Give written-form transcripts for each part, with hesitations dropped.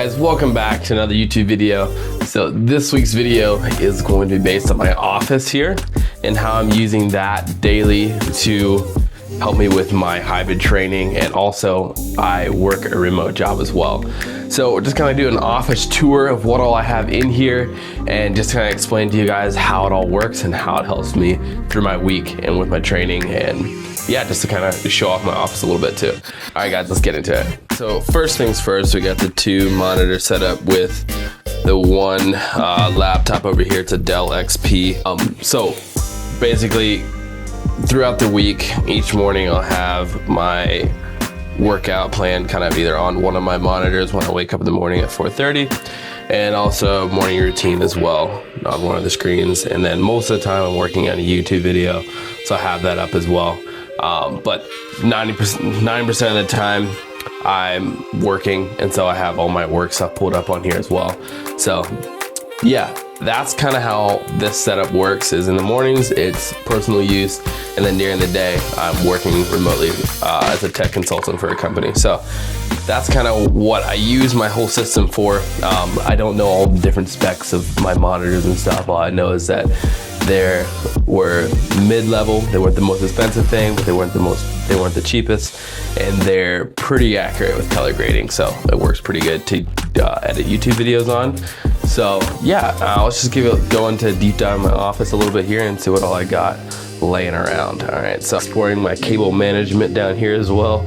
guys, welcome back to another YouTube video. So this week's video is going to be based on my office here and how I'm using that daily to help me with my hybrid training, and also I work a remote job as well. So we're just gonna do an office tour of what all I have in here and just kind of explain to you guys how it all works and how it helps me through my week and with my training, and yeah, just to kind of show off my office a little bit too. All right guys, let's get into it. So first things first, we got the two monitors set up with the one laptop over here. It's a Dell XP. So basically throughout the week, each morning I'll have my workout plan kind of either on one of my monitors when I wake up in the morning at 4:30, and also morning routine as well on one of the screens. And then most of the time I'm working on a YouTube video, so I have that up as well. But 90% of the time I'm working, and so I have all my work stuff pulled up on here as well. So yeah, that's kind of how this setup works. Is in the mornings it's personal use, and then during the day I'm working remotely as a tech consultant for a company. So that's kind of what I use my whole system for. I don't know all the different specs of my monitors and stuff. All I know is that they were mid-level. They weren't the most expensive thing, but they weren't the cheapest, and they're pretty accurate with color grading, so it works pretty good to edit YouTube videos on. So yeah, let's just go into deep dive in my office a little bit here and see what all I got laying around. All right, so exploring my cable management down here as well.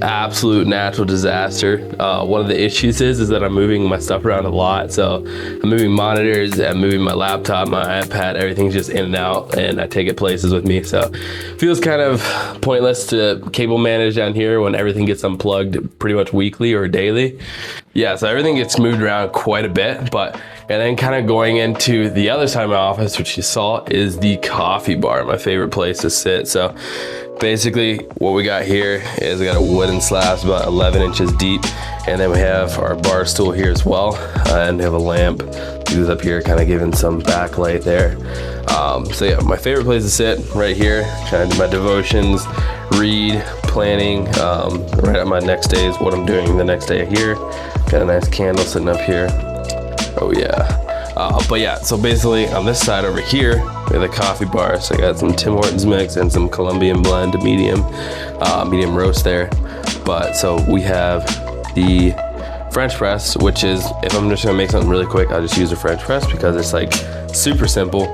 Absolute natural disaster. One of the issues is that I'm moving my stuff around a lot. So I'm moving monitors, I'm moving my laptop, my iPad, everything's just in and out, and I take it places with me. So it feels kind of pointless to cable manage down here when everything gets unplugged pretty much weekly or daily. Yeah, so everything gets moved around quite a bit, and then kind of going into the other side of my office, which you saw, is the coffee bar, my favorite place to sit. So basically what we got here is we got a wooden slab about 11 inches deep, and then we have our bar stool here as well, and we have a lamp who's up here kind of giving some backlight there. So yeah, my favorite place to sit right here, kind of do my devotions, read, planning, right at my next day is what I'm doing the next day here. Got a nice candle sitting up here. Oh yeah. But yeah, so basically on this side over here, we have the coffee bar. So I got some Tim Hortons mix and some Colombian blend, medium roast there. But so we have the French press, which is, if I'm just gonna make something really quick, I'll just use a French press because it's like super simple,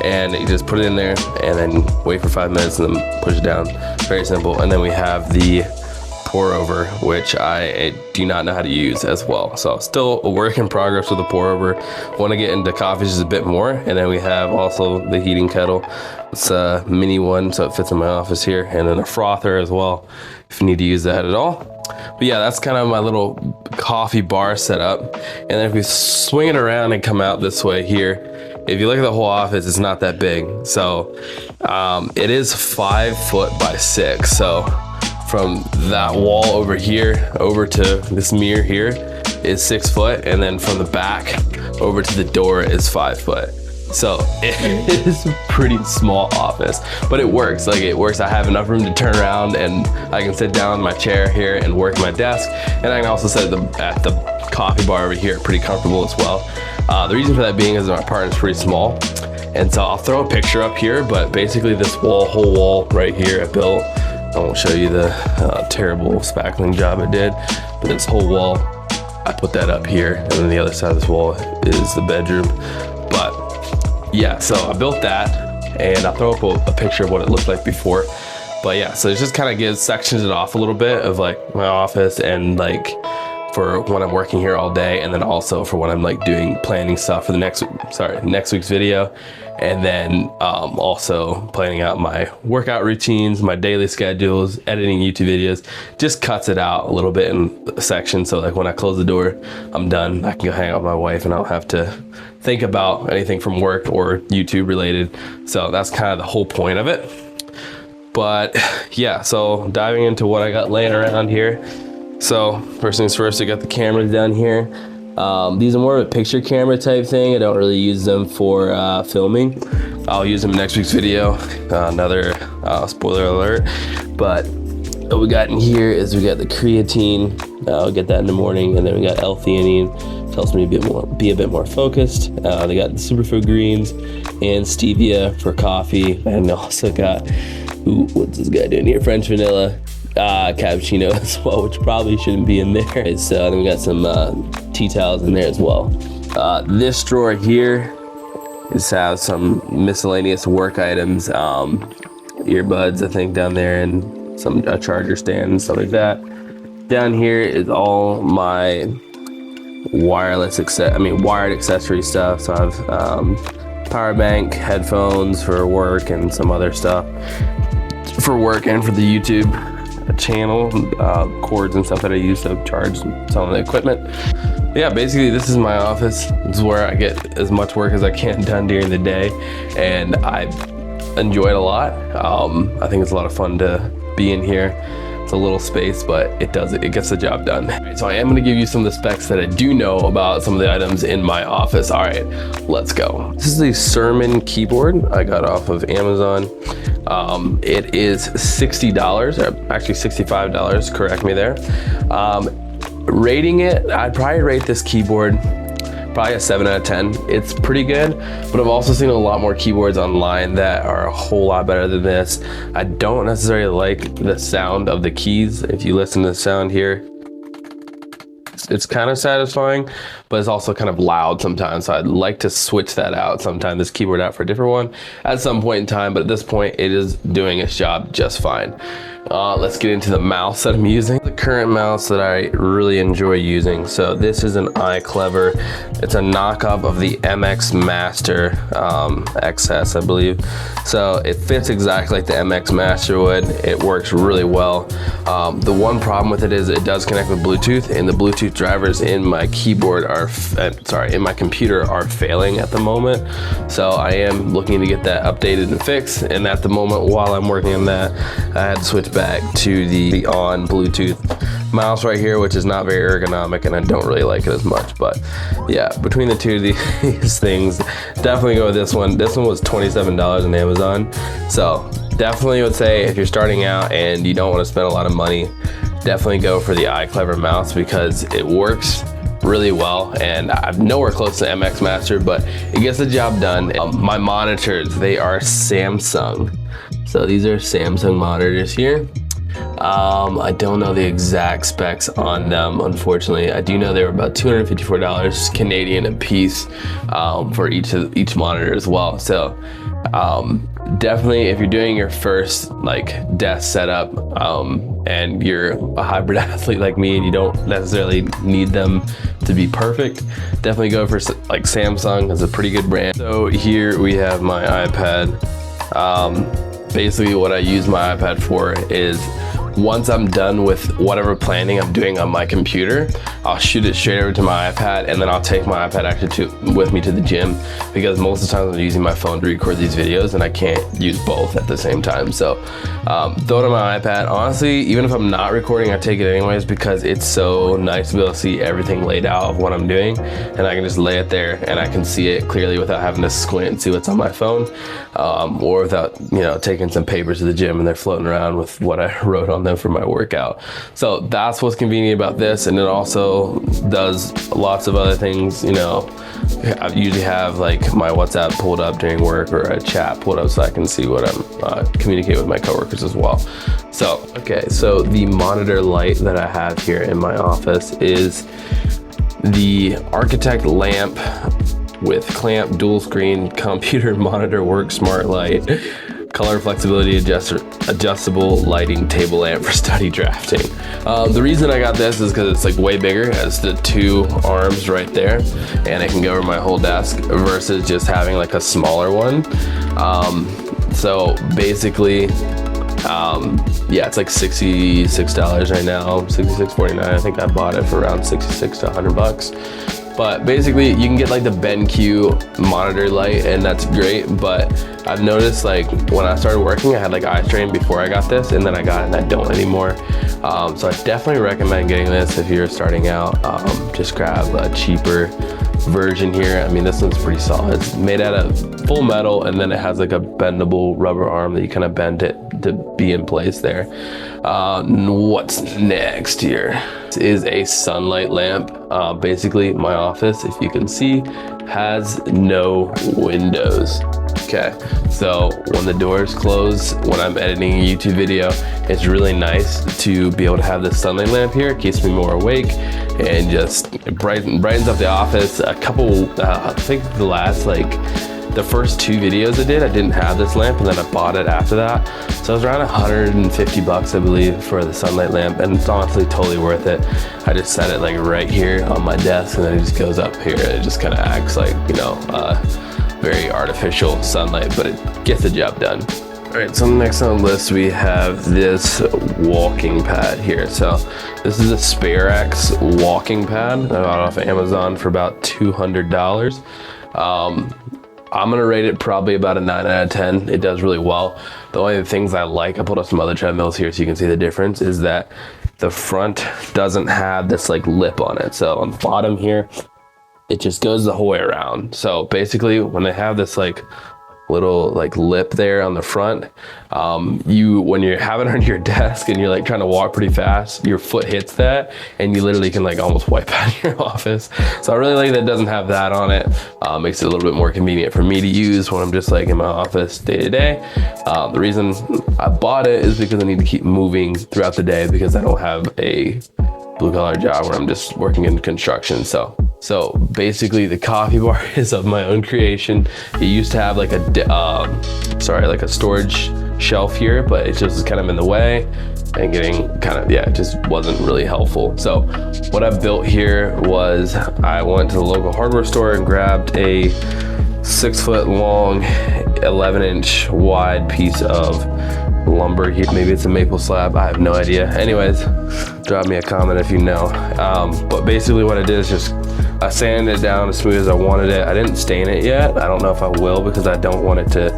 and you just put it in there and then wait for 5 minutes and then push it down. Very simple. And then we have the pour over, which I do not know how to use as well. So still a work in progress with the pour over. Want to get into coffees just a bit more. And then we have also the heating kettle. It's a mini one, so it fits in my office here, and then a frother as well if you need to use that at all. But yeah, that's kind of my little coffee bar setup. And then if we swing it around and come out this way here, if you look at the whole office, it's not that big. So it is 5 foot by 6. So from that wall over here over to this mirror here is 6 foot, and then from the back over to the door is 5 foot. So it is a pretty small office, but it works. Like, it works. I have enough room to turn around, and I can sit down in my chair here and work my desk, and I can also sit at the coffee bar over here, pretty comfortable as well. The reason for that being is my apartment's pretty small, and so I'll throw a picture up here, but basically this whole wall right here I built. I won't show you the terrible spackling job it did, but this whole wall, I put that up here, and then the other side of this wall is the bedroom. But yeah, so I built that, and I'll throw up a picture of what it looked like before. But yeah, so it just kind of sections it off a little bit of like my office, and like for when I'm working here all day, and then also for when I'm like doing planning stuff for the next week's video, and then also planning out my workout routines, my daily schedules, editing YouTube videos. Just cuts it out a little bit in a section, so like when I close the door, I'm done. I can go hang out with my wife, and I don't have to think about anything from work or YouTube related. So that's kind of the whole point of it. But yeah, so diving into what I got laying around here. So first things first, I got the cameras down here. These are more of a picture camera type thing. I don't really use them for filming. I'll use them in next week's video. Another spoiler alert. But What we got in here is we got the creatine. I'll get that in the morning, and then we got L-theanine. Tells me to be a bit more focused. They got the superfood greens and stevia for coffee, and also got what's this guy doing here? French vanilla cappuccino as well, which probably shouldn't be in there. So then we got some tea towels in there as well. This drawer here has some miscellaneous work items, earbuds I think down there, and a charger stand and stuff like that. Down here is all my wired accessory stuff. So I have power bank, headphones for work, and some other stuff for work and for the YouTube channel, cords and stuff that I use to charge some of the equipment. Yeah, basically this is my office. This is where I get as much work as I can done during the day, and I enjoy it a lot. I think it's a lot of fun to be in here. It's a little space, but it gets the job done. Right, so I am gonna give you some of the specs that I do know about some of the items in my office. All right, let's go. This is the Sermon keyboard I got off of Amazon. It is $60, or actually $65, correct me there. Rating it, I'd probably rate this keyboard probably a 7 out of 10. It's pretty good, but I've also seen a lot more keyboards online that are a whole lot better than this. I don't necessarily like the sound of the keys. If you listen to the sound here, it's kind of satisfying, but it's also kind of loud sometimes. So I'd like to switch that out sometime, this keyboard out for a different one at some point in time, but at this point it is doing its job just fine. Let's get into the mouse that I'm using. The current mouse that I really enjoy using. So this is an iClever. It's a knockoff of the MX Master XS, I believe. So it fits exactly like the MX Master would. It works really well. The one problem with it is it does connect with Bluetooth, and the Bluetooth drivers in my keyboard in my computer are failing at the moment. So I am looking to get that updated and fixed. And at the moment, while I'm working on that, I had to switch back to the on Bluetooth mouse right here, which is not very ergonomic, and I don't really like it as much. But yeah, between the two of these things, definitely go with this one. This one was $27 on Amazon. So definitely would say if you're starting out and you don't want to spend a lot of money, definitely go for the iClever mouse because it works really well, and I'm nowhere close to MX Master, but it gets the job done. My monitors, they are Samsung. So these are Samsung monitors here. I don't know the exact specs on them, unfortunately. I do know they were about $254 Canadian a piece for each monitor as well. So definitely, if you're doing your first desk setup and you're a hybrid athlete like me and you don't necessarily need them to be perfect, definitely go for Samsung. It's a pretty good brand. So here we have my iPad. Basically what I use my iPad for is once I'm done with whatever planning I'm doing on my computer, I'll shoot it straight over to my iPad, and then I'll take my iPad actually with me to the gym, because most of the time I'm using my phone to record these videos and I can't use both at the same time. So throw it on my iPad. Honestly, even if I'm not recording, I take it anyways because it's so nice to be able to see everything laid out of what I'm doing, and I can just lay it there and I can see it clearly without having to squint and see what's on my phone, or without taking some papers to the gym and they're floating around with what I wrote on them for my workout. So that's what's convenient about this, and it also does lots of other things. I usually have my WhatsApp pulled up during work, or a chat pulled up so I can see what I'm communicate with my coworkers as well. So the monitor light that I have here in my office is the Architect lamp with clamp dual screen computer monitor work smart light, color flexibility adjustable lighting table lamp for study drafting. The reason I got this is because it's way bigger. It has the two arms right there, and it can go over my whole desk versus just having a smaller one. So basically, yeah, it's $66 right now, $66.49. I think I bought it for around $66 to $100. But basically, you can get the BenQ monitor light, and that's great. But I've noticed when I started working, I had eye strain before I got this, and then I got it and I don't anymore. So I definitely recommend getting this if you're starting out. Just grab a cheaper version here. I mean, this one's pretty solid. It's made out of full metal, and then it has like a bendable rubber arm that you kind of bend it to be in place there. What's next here? This is a sunlight lamp. Basically, my office, if you can see, has no windows. Okay, so when the doors close, when I'm editing a YouTube video, it's really nice to be able to have this sunlight lamp here. It keeps me more awake and just brightens up the office. I think the first 2 videos I did, I didn't have this lamp, and then I bought it after that. So it was around 150 bucks, I believe, for the sunlight lamp, and it's honestly totally worth it. I just set it like right here on my desk, and then it just goes up here, and it just kind of acts like, you know, very artificial sunlight, but it gets the job done. All right, so next on the list, we have this walking pad here. So this is a SpareX walking pad. I got it off of Amazon for about $200. I'm gonna rate it probably about a 9 out of 10. It does really well. The only things I like, I pulled up some other treadmills here so you can see the difference, is that the front doesn't have this like lip on it. So on the bottom here, it just goes the whole way around. So basically, when they have this like little like lip there on the front, when you have it on your desk and you're like trying to walk pretty fast, your foot hits that and you literally can like almost wipe out your office. So I really like that it doesn't have that on it. Makes it a little bit more convenient for me to use when I'm just like in my office day to day. The reason I bought it is because I need to keep moving throughout the day because I don't have a blue collar job where I'm just working in construction. So basically the coffee bar is of my own creation. It used to have like a storage shelf here, but it just is kind of in the way and getting kind of, it just wasn't really helpful. So what I built here was I went to the local hardware store and grabbed a 6-foot long, 11-inch wide piece of lumber here. Maybe it's a maple slab, I have no idea. Anyways, drop me a comment if you know. But basically what I did is just I sanded it down as smooth as I wanted it. I didn't stain it yet. I don't know if I will because I don't want it to,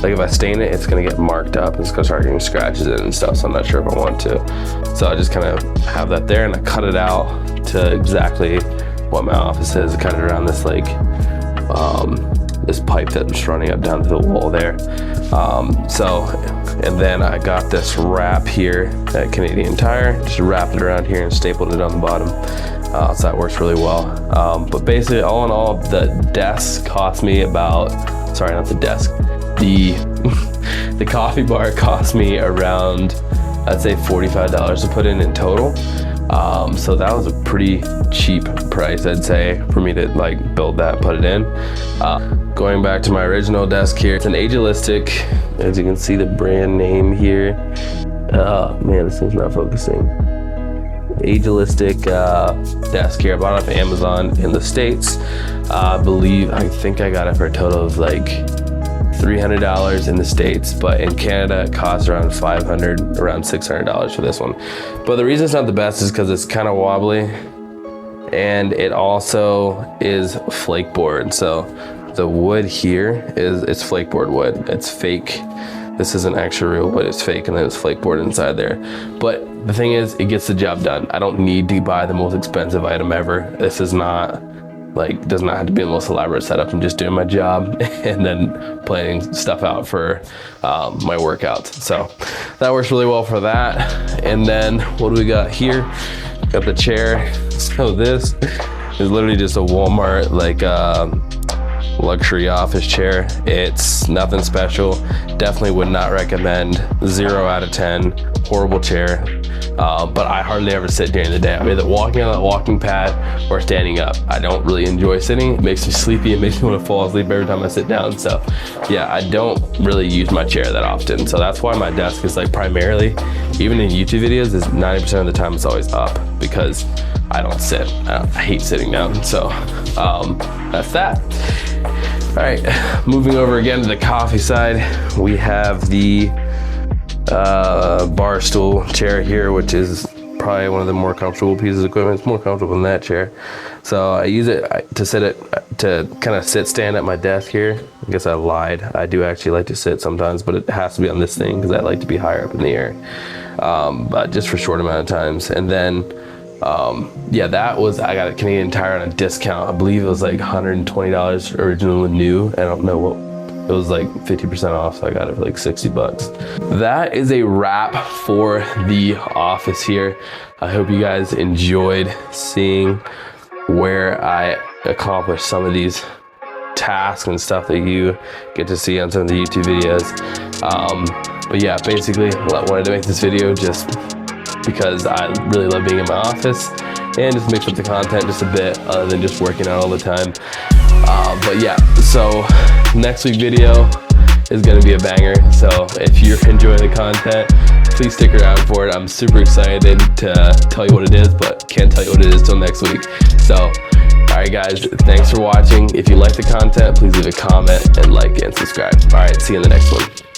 like if I stain it, it's gonna get marked up and it's gonna start getting scratches in it and stuff. So I'm not sure if I want to. So I just kind of have that there and I cut it out to exactly what my office is. I cut it around this like, this pipe that's running up down to the wall there. And then I got this wrap here at Canadian Tire, just wrapped it around here and stapled it on the bottom. So that works really well. But basically, all in all, the desk cost me about, sorry, not the desk, the coffee bar cost me around, I'd say $45 to put in total. So that was a pretty cheap price, I'd say, for me to like build that, put it in. Going back to my original desk here, it's an Agilistic, as you can see the brand name here. Man, this thing's not focusing. Agilistic desk here. I bought it off Amazon in the States. I think I got it for a total of like $300 in the States, but in Canada it costs around around $600 for this one. But the reason it's not the best is because it's kind of wobbly and it also is flake board. So the wood here it's flake board wood. It's fake. This isn't actually real wood, it's fake, and then it's flake board inside there. But the thing is, it gets the job done. I don't need to buy the most expensive item ever. This is not, like, does not have to be the most elaborate setup. I'm just doing my job and then planning stuff out for my workouts. So that works really well for that. And then what do we got here? Got the chair. So this is literally just a Walmart, like, luxury office chair. It's nothing special. Definitely would not recommend. 0 out of 10. Horrible chair. But I hardly ever sit during the day. I'm either walking on that walking pad or standing up. I don't really enjoy sitting. It makes me sleepy. It makes me want to fall asleep every time I sit down. So yeah, I don't really use my chair that often. So that's why my desk is like primarily, even in YouTube videos, is 90% of the time it's always up because I don't sit. I hate sitting down. So that's that. All right, moving over again to the coffee side, we have the bar stool chair here, which is probably one of the more comfortable pieces of equipment. It's more comfortable than that chair. So I use it to kind of stand at my desk here. I guess I lied. I do actually like to sit sometimes, but it has to be on this thing because I like to be higher up in the air, but just for a short amount of times. And then Yeah, I got a Canadian Tire on a discount. I believe it was like $120 originally new. I don't know what, it was like 50% off, so I got it for like 60 bucks. That is a wrap for the office here. I hope you guys enjoyed seeing where I accomplished some of these tasks and stuff that you get to see on some of the YouTube videos. But yeah, basically I wanted to make this video just because I really love being in my office and just mix up the content just a bit other than just working out all the time. But yeah, so next week's video is gonna be a banger. So if you're enjoying the content, please stick around for it. I'm super excited to tell you what it is, but can't tell you what it is till next week. So, all right guys, thanks for watching. If you like the content, please leave a comment and like and subscribe. All right, see you in the next one.